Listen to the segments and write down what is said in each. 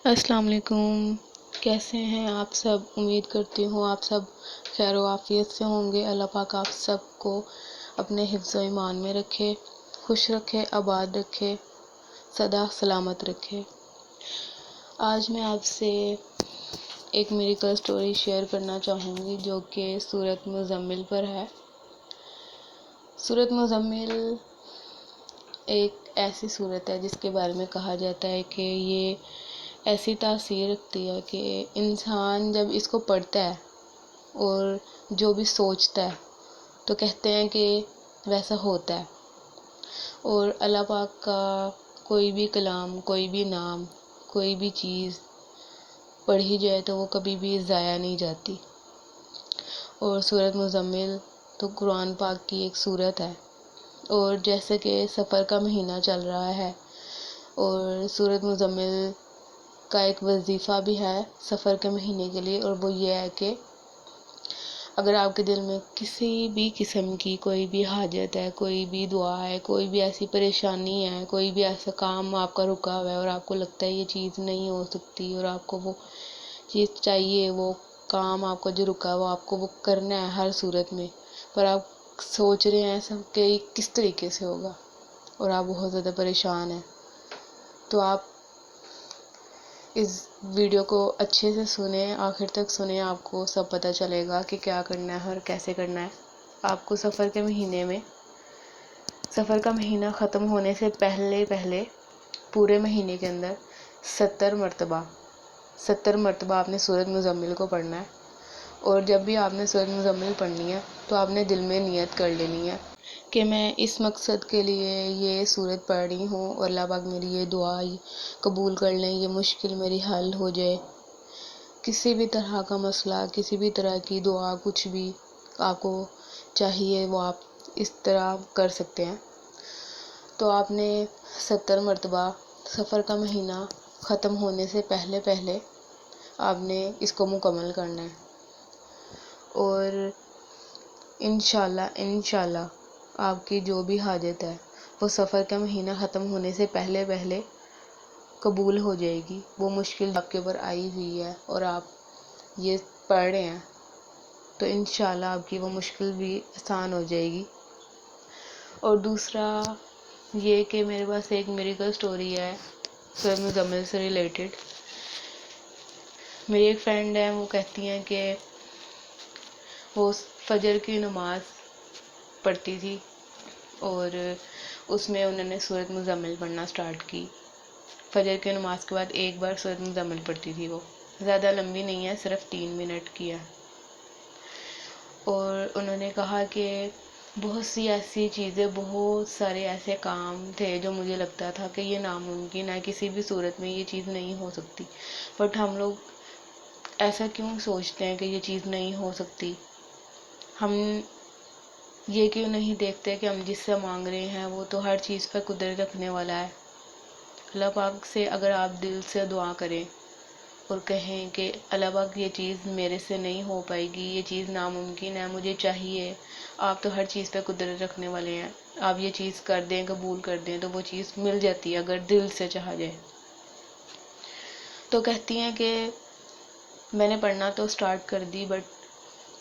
السلام علیکم، کیسے ہیں آپ سب؟ امید کرتی ہوں آپ سب خیر و عافیت سے ہوں گے۔ اللہ پاک آپ سب کو اپنے حفظ و ایمان میں رکھے، خوش رکھے، آباد رکھے، سدا سلامت رکھے۔ آج میں آپ سے ایک میریکل سٹوری شیئر کرنا چاہوں گی جو کہ سورۃ مزمل پر ہے۔ سورۃ مزمل ایک ایسی سورت ہے جس کے بارے میں کہا جاتا ہے کہ یہ ایسی تاثیر رکھتی ہے کہ انسان جب اس کو پڑھتا ہے اور جو بھی سوچتا ہے تو کہتے ہیں کہ ویسا ہوتا ہے، اور اللہ پاک کا کوئی بھی کلام، کوئی بھی نام، کوئی بھی چیز پڑھی جائے تو وہ کبھی بھی ضائع نہیں جاتی۔ اور سورۃ مزمل تو قرآن پاک کی ایک سورت ہے، اور جیسے کہ سفر کا مہینہ چل رہا ہے اور سورۃ مزمل کا ایک وظیفہ بھی ہے سفر کے مہینے کے لیے، اور وہ یہ ہے کہ اگر آپ کے دل میں کسی بھی قسم کی کوئی بھی حاجت ہے، کوئی بھی دعا ہے، کوئی بھی ایسی پریشانی ہے، کوئی بھی ایسا کام آپ کا رکا ہوا ہے اور آپ کو لگتا ہے یہ چیز نہیں ہو سکتی اور آپ کو وہ چیز چاہیے، وہ کام آپ کا جو رکا ہے وہ آپ کو وہ کرنا ہے ہر صورت میں، پر آپ سوچ رہے ہیں ایسا کہ کس طریقے سے ہوگا اور آپ بہت زیادہ پریشان ہیں، تو آپ اس ویڈیو کو اچھے سے سنیں، آخر تک سنیں، آپ کو سب پتہ چلے گا کہ کیا کرنا ہے اور کیسے کرنا ہے۔ آپ کو سفر کے مہینے میں، سفر کا مہینہ ختم ہونے سے پہلے پورے مہینے کے اندر 70 مرتبہ آپ نے سورۃ مزمل کو پڑھنا ہے، اور جب بھی آپ نے سورۃ مزمل پڑھنی ہے تو آپ نے دل میں نیت کر لینی ہے کہ میں اس مقصد کے لیے یہ سورت پڑھ رہی ہوں اور اللہ پاک میری یہ دعا قبول کر لیں، یہ مشکل میری حل ہو جائے۔ کسی بھی طرح کا مسئلہ، کسی بھی طرح کی دعا، کچھ بھی آپ کو چاہیے وہ آپ اس طرح کر سکتے ہیں۔ تو آپ نے 70 مرتبہ سفر کا مہینہ ختم ہونے سے پہلے آپ نے اس کو مکمل کرنا ہے، اور انشاءاللہ آپ کی جو بھی حاجت ہے وہ سفر کا مہینہ ختم ہونے سے پہلے قبول ہو جائے گی۔ وہ مشکل آپ کے اوپر آئی ہوئی ہے اور آپ یہ پڑھ رہے ہیں تو انشاءاللہ آپ کی وہ مشکل بھی آسان ہو جائے گی۔ اور دوسرا یہ کہ میرے پاس ایک میریکل سٹوری ہے سورۃ مزمل سے ریلیٹڈ۔ میری ایک فرینڈ ہے، وہ کہتی ہیں کہ وہ فجر کی نماز پڑھتی تھی اور اس میں انہوں نے سورۃ مزمل پڑھنا سٹارٹ کی۔ فجر کی نماز کے بعد ایک بار سورۃ مزمل پڑھتی تھی، وہ زیادہ لمبی نہیں ہے، صرف 3 منٹ کی ہے، اور انہوں نے کہا کہ بہت سی ایسی چیزیں، بہت سارے ایسے کام تھے جو مجھے لگتا تھا کہ یہ ناممکن ہے، کسی بھی صورت میں یہ چیز نہیں ہو سکتی، بٹ ہم لوگ ایسا کیوں سوچتے ہیں کہ یہ چیز نہیں ہو سکتی؟ ہم یہ کیوں نہیں دیکھتے کہ ہم جس سے مانگ رہے ہیں وہ تو ہر چیز پہ قدرت رکھنے والا ہے۔ اللہ پاک سے اگر آپ دل سے دعا کریں اور کہیں کہ اللہ پاک یہ چیز میرے سے نہیں ہو پائے گی، یہ چیز ناممکن ہے، مجھے چاہیے، آپ تو ہر چیز پہ قدرت رکھنے والے ہیں، آپ یہ چیز کر دیں، قبول کر دیں، تو وہ چیز مل جاتی ہے اگر دل سے چاہا جائے۔ تو کہتی ہیں کہ میں نے پڑھنا تو سٹارٹ کر دی، بٹ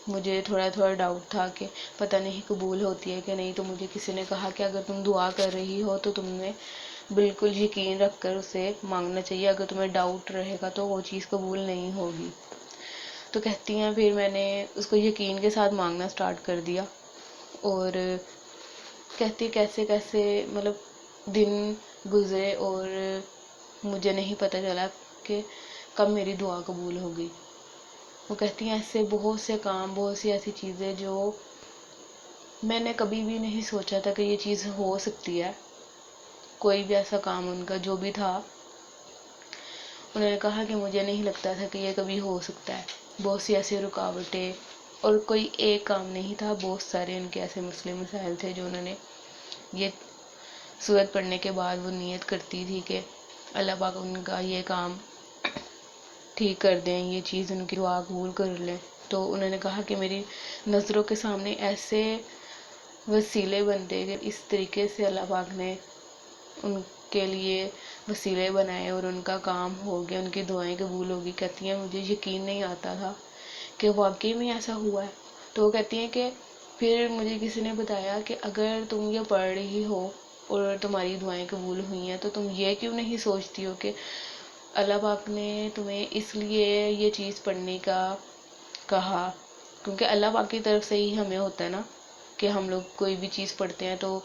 مجھے تھوڑا ڈاؤٹ تھا کہ پتہ نہیں قبول ہوتی ہے کہ نہیں، تو مجھے کسی نے کہا کہ اگر تم دعا کر رہی ہو تو تم نے بالکل یقین رکھ کر اسے مانگنا چاہیے، اگر تمہیں ڈاؤٹ رہے گا تو وہ چیز قبول نہیں ہوگی۔ تو کہتی ہیں پھر میں نے اس کو یقین کے ساتھ مانگنا سٹارٹ کر دیا، اور کہتی کیسے مطلب دن گزرے اور مجھے نہیں پتہ چلا کہ کب میری دعا قبول ہوگی۔ وہ کہتی ہیں ایسے بہت سے کام، بہت سی ایسی چیزیں جو میں نے کبھی بھی نہیں سوچا تھا کہ یہ چیز ہو سکتی ہے، کوئی بھی ایسا کام ان کا جو بھی تھا، انہوں نے کہا کہ مجھے نہیں لگتا تھا کہ یہ کبھی ہو سکتا ہے، بہت سی ایسی رکاوٹیں، اور کوئی ایک کام نہیں تھا، بہت سارے ان کے ایسے مسائل تھے جو انہوں نے یہ سورت پڑھنے کے بعد وہ نیت کرتی تھی کہ اللہ پاک ان کا یہ کام ٹھیک کر دیں، یہ چیز ان کی دعا قبول کر لیں۔ تو انہوں نے کہا کہ میری نظروں کے سامنے ایسے وسیلے بنتے کہ اس طریقے سے اللہ پاک نے ان کے لیے وسیلے بنائے اور ان کا کام ہو گیا، ان کی دعائیں قبول ہوگی۔ کہتی ہیں مجھے یقین نہیں آتا تھا کہ واقعی میں ایسا ہوا ہے۔ تو وہ کہتی ہیں کہ پھر مجھے کسی نے بتایا کہ اگر تم یہ پڑھ رہی ہو اور تمہاری دعائیں قبول ہوئی ہیں تو تم یہ کیوں نہیں سوچتی ہو کہ اللہ پاک نے تمہیں اس لیے یہ چیز پڑھنے کا کہا، کیونکہ اللہ پاک کی طرف سے ہی ہمیں ہوتا ہے نا کہ ہم لوگ کوئی بھی چیز پڑھتے ہیں تو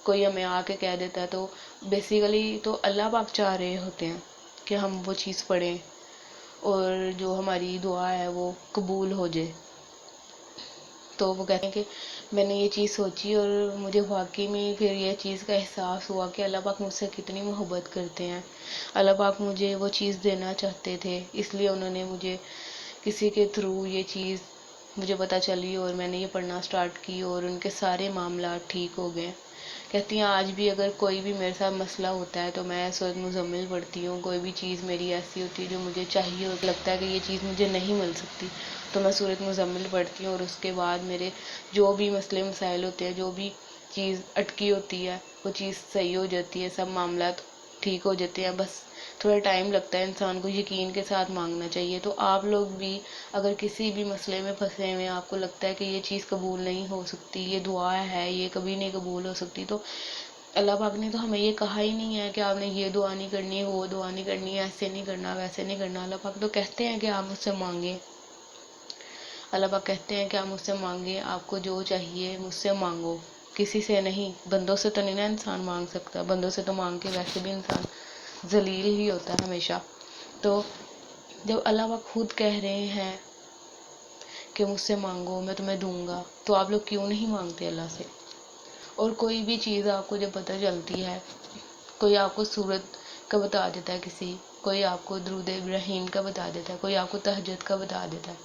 کوئی ہمیں آ کے کہہ دیتا ہے، تو بیسیکلی تو اللہ پاک چاہ رہے ہوتے ہیں کہ ہم وہ چیز پڑھیں اور جو ہماری دعا ہے وہ قبول ہو جائے۔ تو وہ کہتے ہیں کہ میں نے یہ چیز سوچی اور مجھے واقعی میں پھر یہ چیز کا احساس ہوا کہ اللہ پاک مجھ سے کتنی محبت کرتے ہیں۔ اللہ پاک مجھے وہ چیز دینا چاہتے تھے، اس لیے انہوں نے مجھے کسی کے تھرو یہ چیز مجھے پتہ چلی اور میں نے یہ پڑھنا سٹارٹ کی اور ان کے سارے معاملات ٹھیک ہو گئے۔ کہتی ہیں آج بھی اگر کوئی بھی میرے ساتھ مسئلہ ہوتا ہے تو میں سورۃ مزمل پڑھتی ہوں۔ کوئی بھی چیز میری ایسی ہوتی ہے جو مجھے چاہیے اور لگتا ہے کہ یہ چیز مجھے نہیں مل سکتی تو میں سورۃ مزمل پڑھتی ہوں، اور اس کے بعد میرے جو بھی مسئلے مسائل ہوتے ہیں، جو بھی چیز اٹکی ہوتی ہے وہ چیز صحیح ہو جاتی ہے، سب معاملات ٹھیک ہو جاتے ہیں۔ بس تھوڑا ٹائم لگتا ہے، انسان کو یقین کے ساتھ مانگنا چاہیے۔ تو آپ لوگ بھی اگر کسی بھی مسئلے میں پھنسے ہوئے، آپ کو لگتا ہے کہ یہ چیز قبول نہیں ہو سکتی، یہ دعا ہے یہ کبھی نہیں قبول ہو سکتی، تو اللہ پاک نے تو ہمیں یہ کہا ہی نہیں ہے کہ آپ نے یہ دعا نہیں کرنی، وہ دعا نہیں کرنی، ایسے نہیں کرنا ویسے نہیں کرنا۔ اللہ پاک تو کہتے ہیں کہ آپ مجھ سے مانگیں، اللہ پاک کہتے ہیں کہ آپ مجھ سے مانگیں، آپ کو جو چاہیے مجھ سے مانگو، کسی سے نہیں۔ بندوں سے تو نہیں نا انسان مانگ سکتا، بندوں سے تو مانگ کے ویسے بھی انسان ذلیل ہی ہوتا ہے ہمیشہ۔ تو جب اللہ پاک خود کہہ رہے ہیں کہ مجھ سے مانگو میں تمہیں دوں گا، تو آپ لوگ کیوں نہیں مانگتے اللہ سے؟ اور کوئی بھی چیز آپ کو جب پتہ چلتی ہے، کوئی آپ کو سورت کا بتا دیتا ہے، کوئی آپ کو درود ابراہیم کا بتا دیتا ہے، کوئی آپ کو تہجد کا بتا دیتا ہے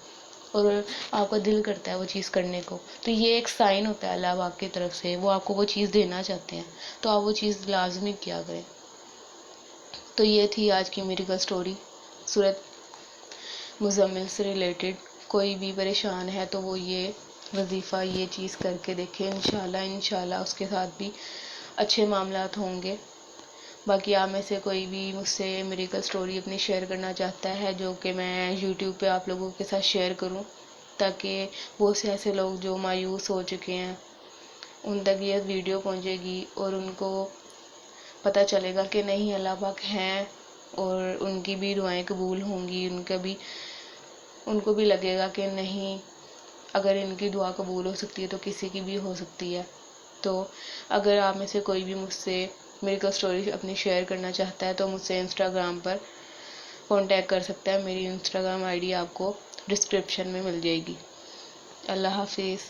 اور آپ کا دل کرتا ہے وہ چیز کرنے کو، تو یہ ایک سائن ہوتا ہے اللہ پاک کی طرف سے، وہ آپ کو وہ چیز دینا چاہتے ہیں، تو آپ وہ چیز لازمی کیا کریں۔ تو یہ تھی آج کی میری سٹوری سورت مزمل سے ریلیٹڈ۔ کوئی بھی پریشان ہے تو وہ یہ وظیفہ یہ چیز کر کے دیکھے، انشاءاللہ اس کے ساتھ بھی اچھے معاملات ہوں گے۔ باقی آپ میں سے کوئی بھی مجھ سے میریکل سٹوری اپنی شیئر کرنا چاہتا ہے جو کہ میں یوٹیوب پہ آپ لوگوں کے ساتھ شیئر کروں، تاکہ بہت سے ایسے لوگ جو مایوس ہو چکے ہیں ان تک یہ ویڈیو پہنچے گی اور ان کو پتہ چلے گا کہ نہیں اللہ پاک ہیں اور ان کی بھی دعائیں قبول ہوں گی، ان کو بھی لگے گا کہ نہیں، اگر ان کی دعا قبول ہو سکتی ہے تو کسی کی بھی ہو سکتی ہے۔ تو اگر آپ میں سے کوئی بھی مجھ سے میریکل سٹوری اپنی شیئر کرنا چاہتا ہے تو مجھ سے انسٹاگرام پر کانٹیکٹ کر سکتا ہے، میری انسٹاگرام آئی ڈی آپ کو ڈسکرپشن میں مل جائے گی۔ اللہ حافظ۔